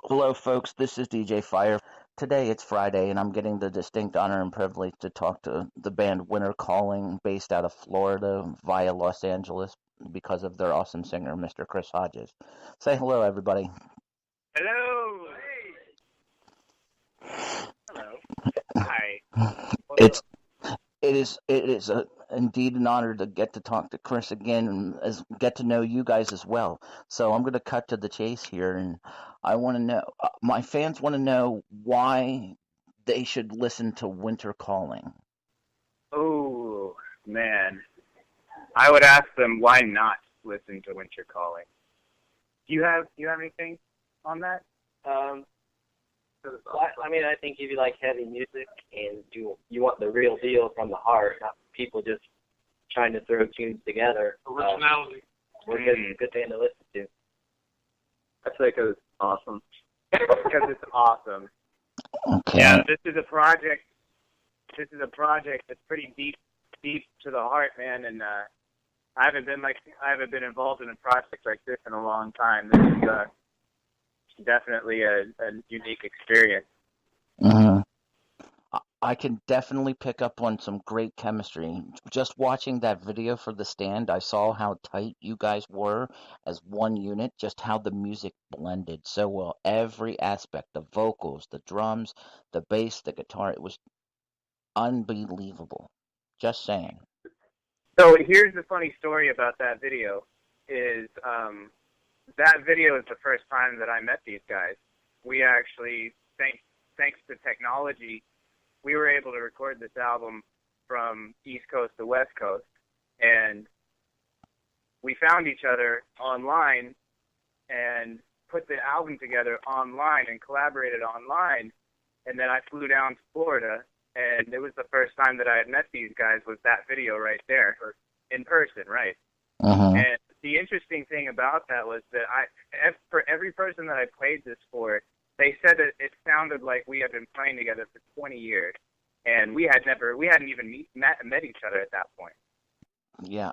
Hello, folks. This is DJ Fire. Today it's Friday, and I'm getting the distinct honor and privilege to talk to the band Winter Calling, based out of Florida via Los Angeles, because of their awesome singer, Mr. Chris Hodges. Say hello, everybody. Hello. Hello. Hi. What's It's up? indeed an honor to get to talk to Chris again and get to know you guys as well. So I'm going to cut to the chase here, and I want to know. My fans want to know why they should listen to Winter Calling. Oh man, I would ask them why not listen to Winter Calling. Do you have anything on that? Um, I think if you like heavy music and you want the real deal from the heart, not people just trying to throw tunes together, Originality. we're good band to listen to. I say because it's awesome. Because it's awesome. Okay. Yeah, this is a project. This is a project that's pretty deep to the heart, man. And I haven't been involved in a project like this in a long time. This is definitely a unique experience. Mhm. I can definitely pick up on some great chemistry. Just watching that video for The Stand, I saw how tight you guys were as one unit, just how the music blended so well. Every aspect, the vocals, the drums, the bass, the guitar, it was unbelievable. Just saying. So here's the funny story about that video is that video is the first time that I met these guys. We actually, thanks to technology, we were able to record this album from East Coast to West Coast, and we found each other online and put the album together online and collaborated online, and then I flew down to Florida, and it was the first time that I had met these guys was that video right there, in person, right? Mhm. And the interesting thing about that was that for every person that I played this for, they said that it sounded like we had been playing together for 20 years, and we hadn't even met each other at that point. Yeah,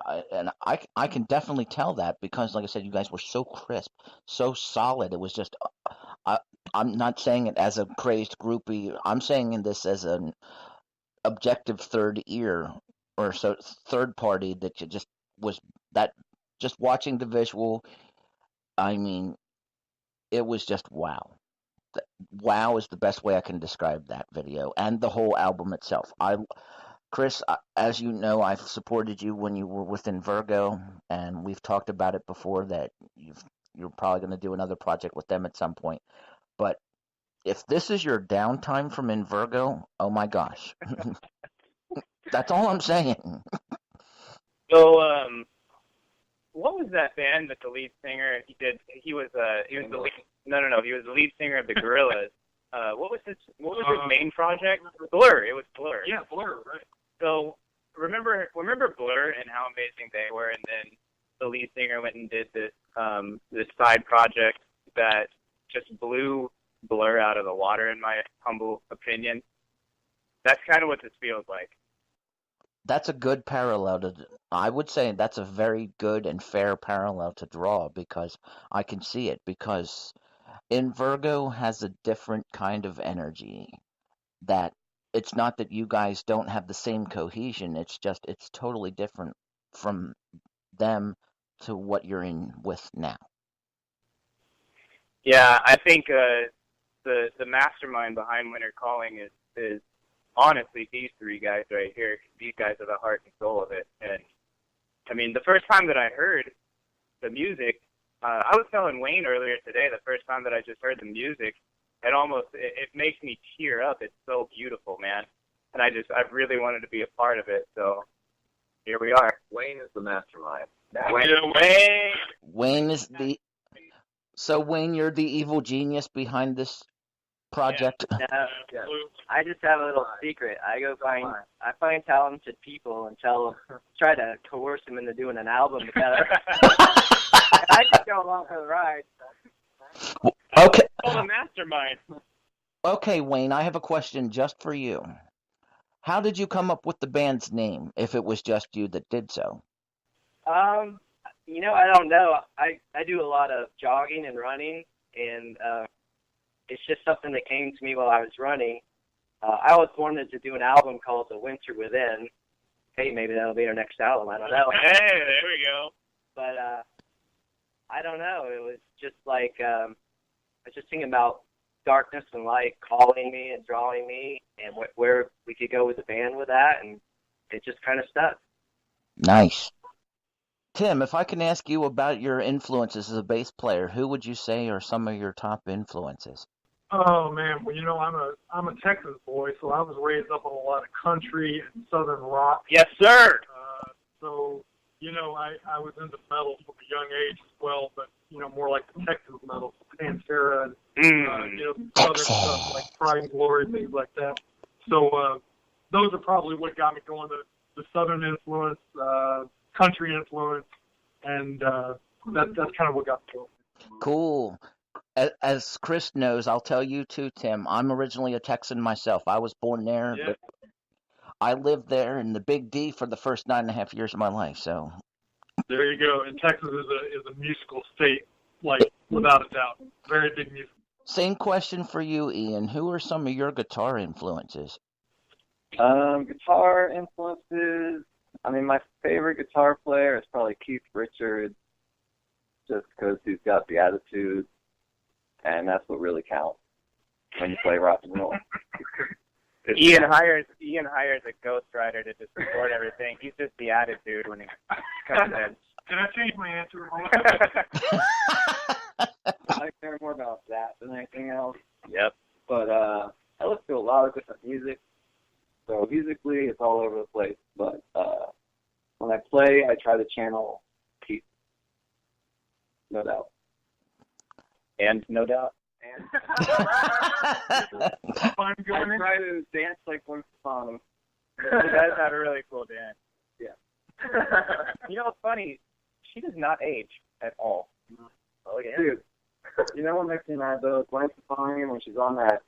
I can definitely tell that because, like I said, you guys were so crisp, so solid. It was just, I, I'm not saying it as a crazed groupie. I'm saying this as an objective third ear or so third party that you just was that just watching the visual. I mean, it was just wow. Wow is the best way I can describe that video and the whole album itself. Chris, as you know, I've supported you when you were within Virgo, and we've talked about it before that you're probably going to do another project with them at some point. But if this is your downtime from in Virgo, oh my gosh, that's all I'm saying. So, what was that band that the lead singer he was the lead, no, he was the lead singer of the Gorillaz. What was his main project? Blur. It was Blur. Yeah, Blur, right. So remember Blur and how amazing they were, and then the lead singer went and did this side project that just blew Blur out of the water, in my humble opinion. That's kind of what this feels like. That's a good parallel to. I would say that's a very good and fair parallel to draw because I can see it because in Virgo has a different kind of energy that it's not that you guys don't have the same cohesion, it's just it's totally different from them to what you're in with now. Yeah, I think the mastermind behind Winter Calling is honestly these three guys right here. These guys are the heart and soul of it. And I mean, the first time that I heard the music, I was telling Wayne earlier today, the first time that I just heard the music, it makes me tear up. It's so beautiful, man. And I really wanted to be a part of it. So here we are. Wayne is the mastermind. Wayne. Wayne is the so Wayne, you're the evil genius behind this project. No, Yeah. I just have a little secret. I find talented people and try to coerce them into doing an album together. I just go along for the ride. Okay, Oh, the mastermind. okay, Wayne, I have a question just for you. How did you come up with the band's name if it was just you that did so? I don't know. I do a lot of jogging and running, and it's just something that came to me while I was running. I always wanted to do an album called The Winter Within. Hey, maybe that'll be our next album. I don't know. Hey, there we go. But I don't know. It was just like I was just thinking about darkness and light calling me and drawing me, and where we could go with the band with that, and it just kind of stuck. Nice. Tim, if I can ask you about your influences as a bass player, who would you say are some of your top influences? Oh man, well I'm a Texas boy, so I was raised up on a lot of country and southern rock. Yes, sir. So I was into metal from a young age as well, but more like the Texas metal, Pantera, and southern stuff like Pride and Glory, things like that. So those are probably what got me going. The southern influence, country influence, and that's kind of what got me going. Cool. As Chris knows, I'll tell you too, Tim, I'm originally a Texan myself. I was born there. Yeah. I lived there in the Big D for the first 9.5 years of my life. So there you go. And Texas is a musical state, like without a doubt. Very big music. Same question for you, Ian. Who are some of your guitar influences? Guitar influences. I mean, my favorite guitar player is probably Keith Richards, just because he's got the attitude, and that's what really counts when you play rock and roll. Ian hires a ghostwriter to just record everything. He's just the attitude when he comes in. Can I change my answer? I care more about that than anything else. Yep. But I listen to a lot of different music, so musically it's all over the place. But when I play, I try to channel Keith. No doubt. And no doubt. And I try to dance like one song. You guys have a really cool dance. Yeah. You know what's funny? She does not age at all. Oh yeah. Dude, you know what makes me mad though? Gwen Stefani, when she's on that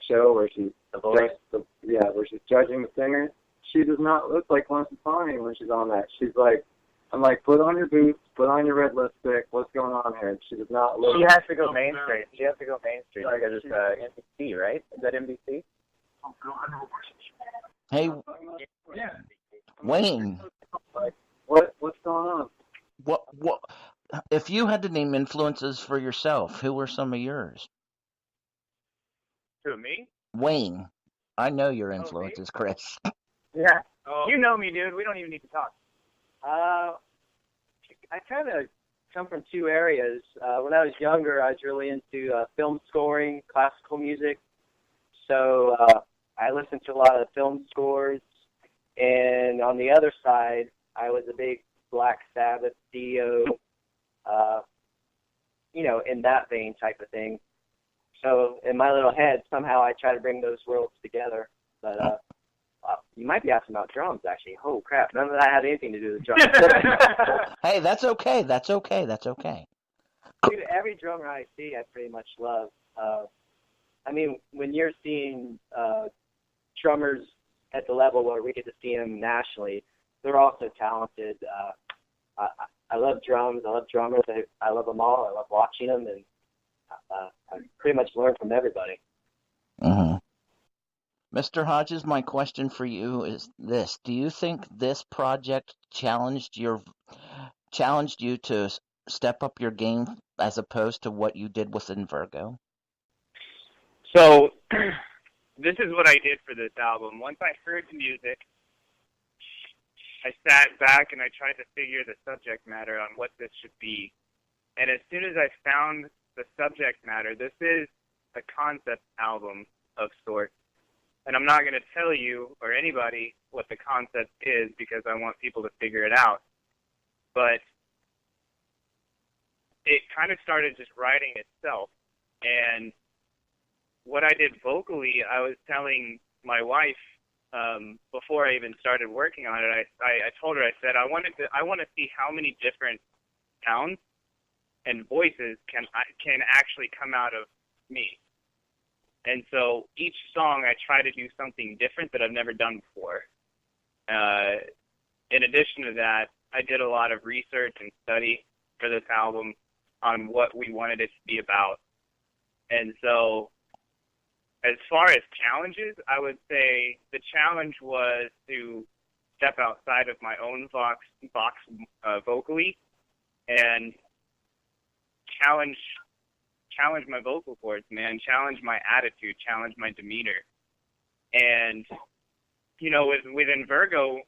show where she's where she's judging the singers, she does not look like Gwen Stefani when she's on that. She's like, I'm like, put on your boots, put on your red lipstick. What's going on here? She does not look. She has to go mainstream. She has to go mainstream because it's NBC, right? Is that NBC? Oh God. Hey, Yeah. Wayne. What's going on? What? If you had to name influences for yourself, who are some of yours? Who, me? Wayne. I know your influences, Chris. Yeah. Oh. You know me, dude. We don't even need to talk. I kind of come from two areas. When I was younger, I was really into film scoring, classical music. So I listened to a lot of film scores. And on the other side, I was a big Black Sabbath, Dio, in that vein type of thing. So in my little head, somehow I try to bring those worlds together. But you might be asking about drums, actually. Oh, crap. None of that had anything to do with drums. Hey, that's okay. That's okay. That's okay. Dude, every drummer I see, I pretty much love. I mean, when you're seeing drummers at the level where we get to see them nationally, they're all so talented. I love drums. I love drummers. I love them all. I love watching them, and I pretty much learn from everybody. Mm-hmm. Mr. Hodges, my question for you is this. Do you think this project challenged you to step up your game as opposed to what you did within Virgo? So, this is what I did for this album. Once I heard the music, I sat back and I tried to figure the subject matter on what this should be. And as soon as I found the subject matter, this is a concept album of sorts. And I'm not going to tell you or anybody what the concept is because I want people to figure it out. But it kind of started just writing itself. And what I did vocally, I was telling my wife before I even started working on it. I told her, I said, I want to see how many different sounds and voices can actually come out of me. And so each song I try to do something different that I've never done before. In addition to that, I did a lot of research and study for this album on what we wanted it to be about. And so as far as challenges, I would say the challenge was to step outside of my own box vocally and challenge my vocal cords, man, challenge my attitude, challenge my demeanor. And, you know, with Invergo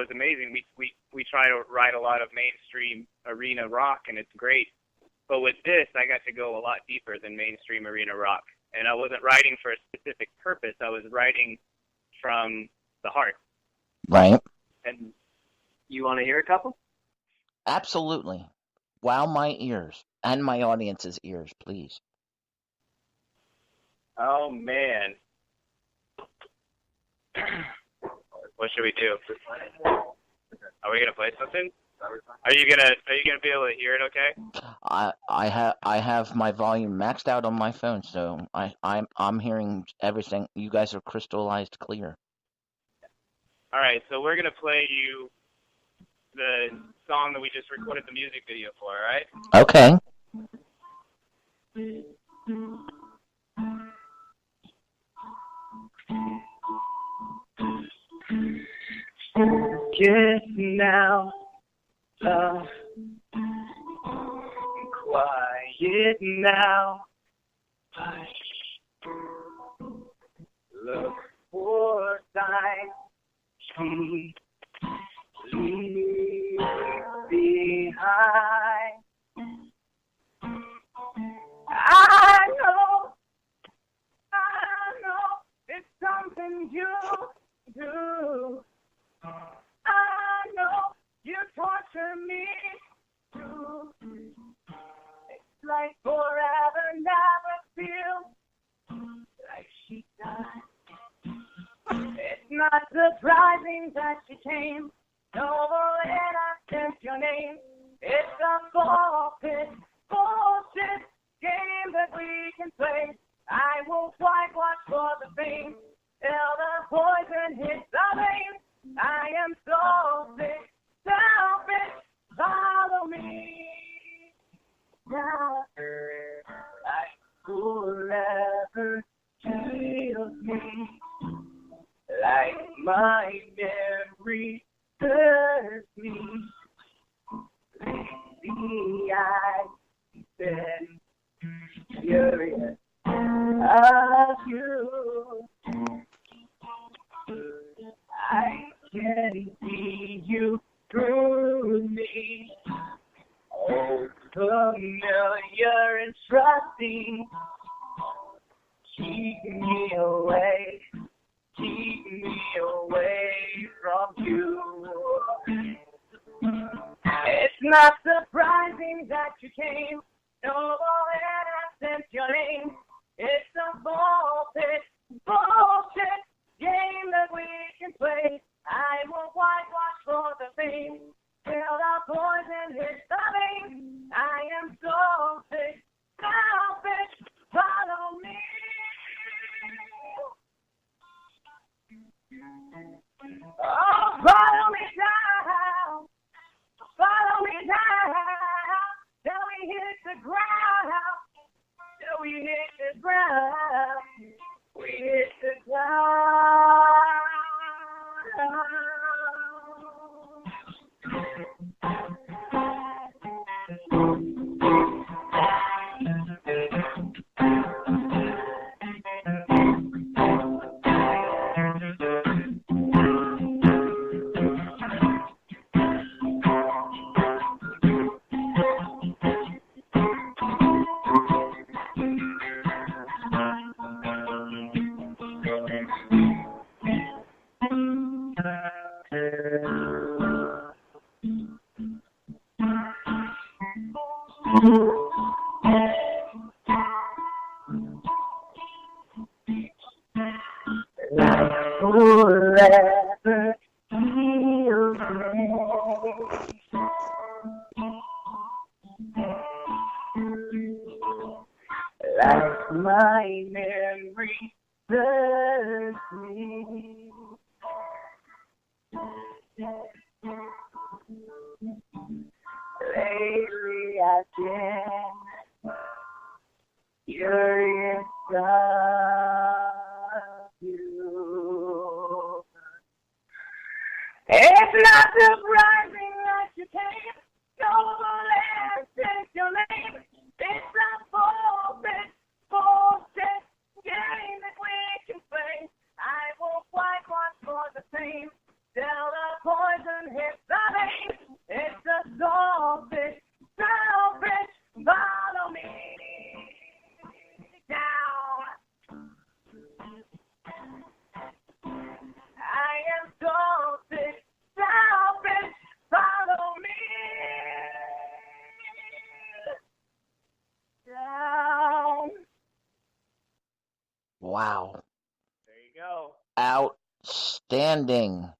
is amazing. We try to write a lot of mainstream arena rock, and it's great. But with this, I got to go a lot deeper than mainstream arena rock. And I wasn't writing for a specific purpose. I was writing from the heart. Right. And you want to hear a couple? Absolutely. Wow my ears and my audience's ears, please. Oh, man. What should we do? Are we going to play something? Are you gonna be able to hear it okay? I have my volume maxed out on my phone, so I'm hearing everything. You guys are crystallized clear. All right, so we're gonna play you the song that we just recorded the music video for, all right? Okay. Just now, quiet now. Look for signs to leave behind. I know it's something you do. I know you torture me too. It's like forever never feels like she died. It's not surprising that she came over and I sent your name. It's a bullshit game that we can play. I won't whitewash for the fame till the poison hits the veins. I am so sick, selfish, follow me. Now, like whoever kills me, like my memory hurts me. Lately I've been furious of you. I can see you through me. Oh, familiar and trusting. Keep me away from you. It's not surprising that you came over and I sent your name. It's a bullshit game that we can play. I won't whitewash for the fame till the poison hits the vein. I am so sick, selfish, follow me. Oh, follow me down, till we hit the ground, we hit the ground. Forever heals like my memory serves me. Lately I've been curious of you. It's not surprising that you came. No less is your name. It's a bullshit game that we can play. I won't fight one for the same. Till the poison hits the vein. It's a selfish, follow me down. I am selfish, follow me down. Wow. There you go. Outstanding.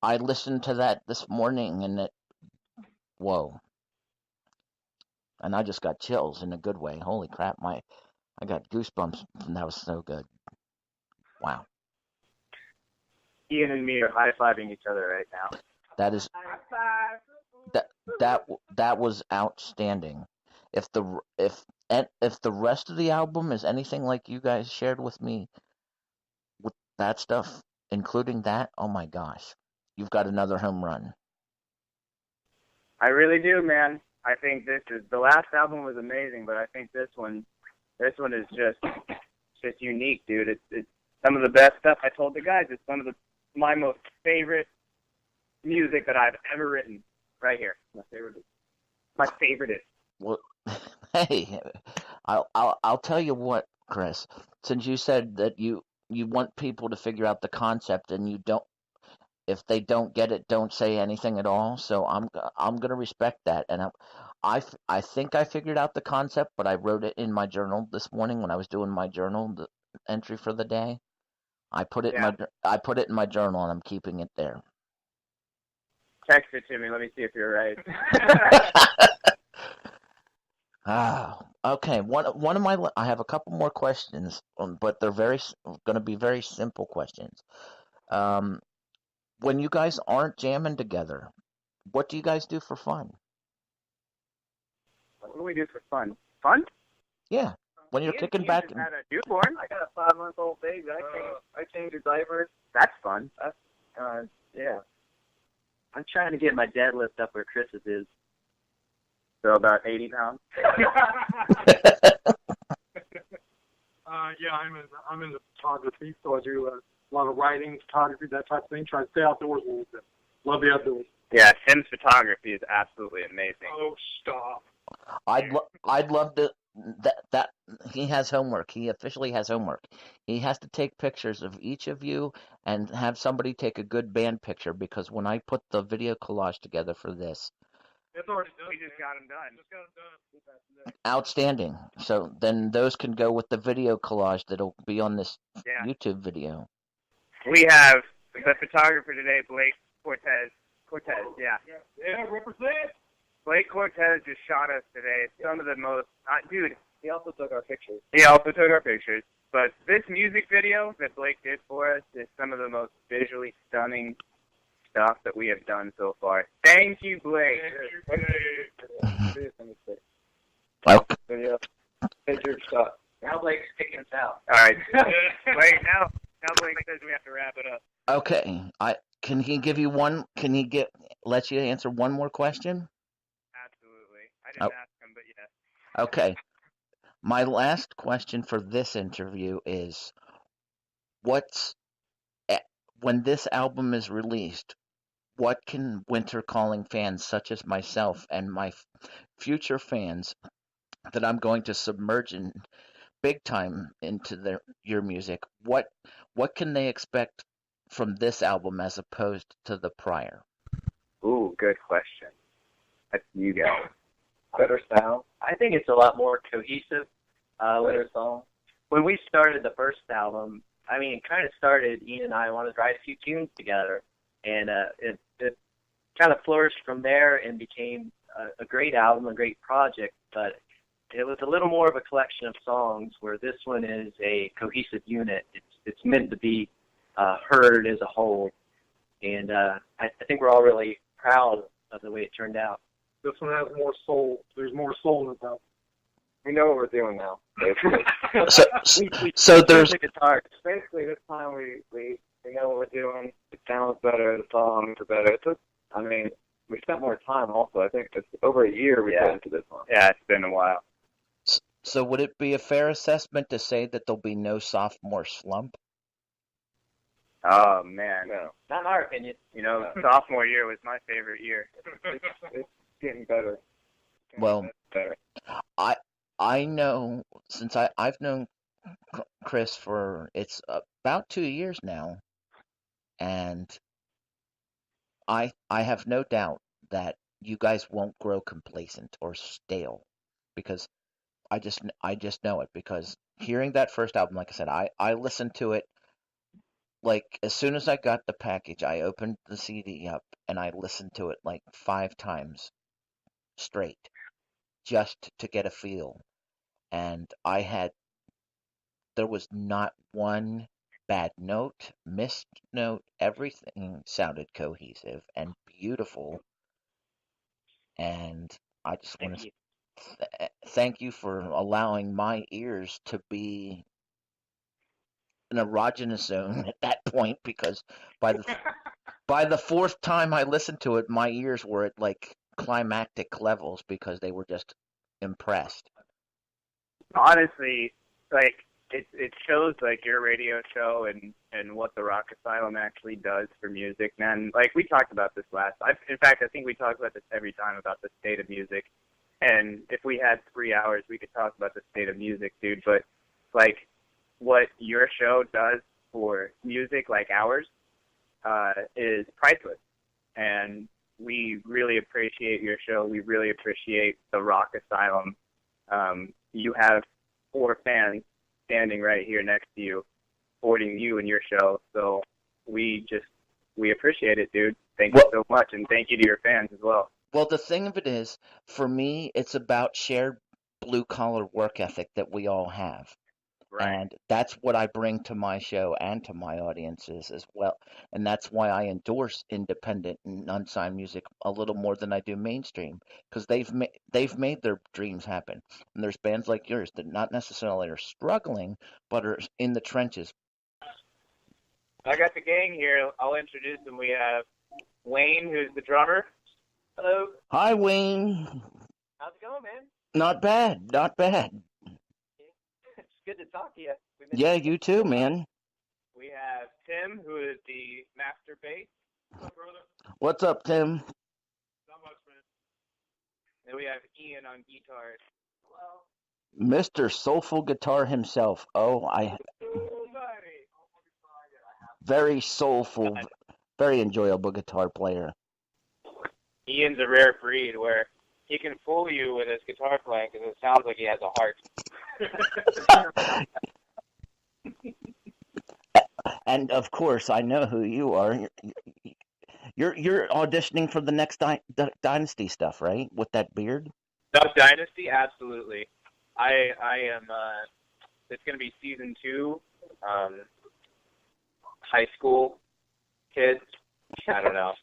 I listened to that this morning and whoa. And I just got chills in a good way. Holy crap, I got goosebumps and that was so good. Wow. Ian and me are high-fiving each other right now. That is that was outstanding. If the rest of the album is anything like you guys shared with me with that stuff, including that, oh my gosh. You've got another home run. I really do, man. I think the last album was amazing, but I think this one is just unique, dude. It's some of the best stuff. I told the guys it's some of my most favorite music that I've ever written. Right here, my favorite. Well, hey, I'll tell you what, Chris. Since you said that you want people to figure out the concept and you don't. If they don't get it, don't say anything at all. So I'm gonna respect that, and I think I figured out the concept, but I wrote it in my journal this morning when I was doing my journal the entry for the day. I put it in my journal, and I'm keeping it there. Text it to me. Let me see if you're right. Okay. One of I have a couple more questions, but they're going to be very simple questions. When you guys aren't jamming together, what do you guys do for fun? What do we do for fun? Fun? Yeah. When you're kicking back. I had a newborn. I got a 5-month-old baby. I change her diapers. That's fun. Yeah. I'm trying to get my deadlift up where Chris's is. So about 80 pounds. Yeah, I'm into photography, so I do a lot of writing, photography, that type of thing. Try to stay outdoors a little bit. Love the outdoors. Yeah, Tim's photography is absolutely amazing. Oh, stop. I'd love to. That he has homework. He officially has homework. He has to take pictures of each of you and have somebody take a good band picture, because when I put the video collage together for this, It's already done. We just got him done. outstanding. So then those can go with the video collage that'll be on this YouTube video. We have the photographer today, Blake Cortez, yeah. Yeah, represent. Blake Cortez just shot us today. It's some of the most, dude. He also took our pictures. But this music video that Blake did for us is some of the most visually stunning stuff that we have done so far. Thank you, Blake. Okay. Picture shot. Now Blake's kicking us out. All right. Blake, now Blake says we have to wrap it up. Okay. Can he give you one? Can he let you answer one more question? Absolutely. I didn't ask him, but yes. Okay. My last question for this interview is, when this album is released, what can Winter Calling fans such as myself and my future fans that I'm going to submerge in big time into your music, what can they expect from this album as opposed to the prior? Ooh, good question. That's you guys. Better sound. I think it's a lot more cohesive with our song. When we started the first album, I mean, it kind of started, Ian and I wanted to write a few tunes together, and it kind of flourished from there and became a great album, a great project, but it was a little more of a collection of songs, where this one is a cohesive unit. It's meant to be heard as a whole, and I think we're all really proud of the way it turned out. This one has more soul. There's more soul in this album. We know what we're doing now. So there's the guitar. Basically, this time we know what we're doing. It sounds better. The songs are better. We spent more time also. I think it's over a year we put into this one. Yeah, it's been a while. So would it be a fair assessment to say that there'll be no sophomore slump? Oh, man. No. Not in our opinion. Sophomore year was my favorite year. It's getting better. Well, Better. I know, since I've known Chris for it's about 2 years now, and I have no doubt that you guys won't grow complacent or stale, because I just know it, because hearing that first album, like I said, I listened to it like as soon as I got the package, I opened the CD up and I listened to it like 5 times straight just to get a feel. And there was not one bad note, missed note. Everything sounded cohesive and beautiful. And I just want to thank you for allowing my ears to be an erogenous zone at that point, because by the fourth time I listened to it, my ears were at like climactic levels because they were just impressed. Honestly, like it shows like your radio show and what the Rock Asylum actually does for music, man. Like we talked about this in fact, I think we talk about this every time about the state of music. And if we had 3 hours, we could talk about the state of music, dude. But like what your show does for music, like ours, is priceless. And we really appreciate your show. We really appreciate the Rock Asylum. You have 4 fans standing right here next to you, supporting you and your show. So we appreciate it, dude. Thank you so much, and thank you to your fans as well. Well, the thing of it is, for me, it's about shared blue-collar work ethic that we all have. Right. And that's what I bring to my show and to my audiences as well. And that's why I endorse independent and unsigned music a little more than I do mainstream, because they've made their dreams happen. And there's bands like yours that not necessarily are struggling, but are in the trenches. I got the gang here. I'll introduce them. We have Wayne, who's the drummer. Hello. Hi, Wayne. How's it going, man? Not bad, not bad. It's good to talk to you. Yeah, you too, man. We have Tim, who is the master bass. What's up, brother? What's up, Tim? Not much, man. Then we have Ian on guitar. Hello. Mr. Soulful Guitar himself. Very soulful, very enjoyable guitar player. Ian's a rare breed where he can fool you with his guitar playing because it sounds like he has a heart. And of course, I know who you are. You're auditioning for the next Dynasty stuff, right? With that beard. Duck Dynasty, absolutely. I am. It's going to be season 2. High school kids. I don't know.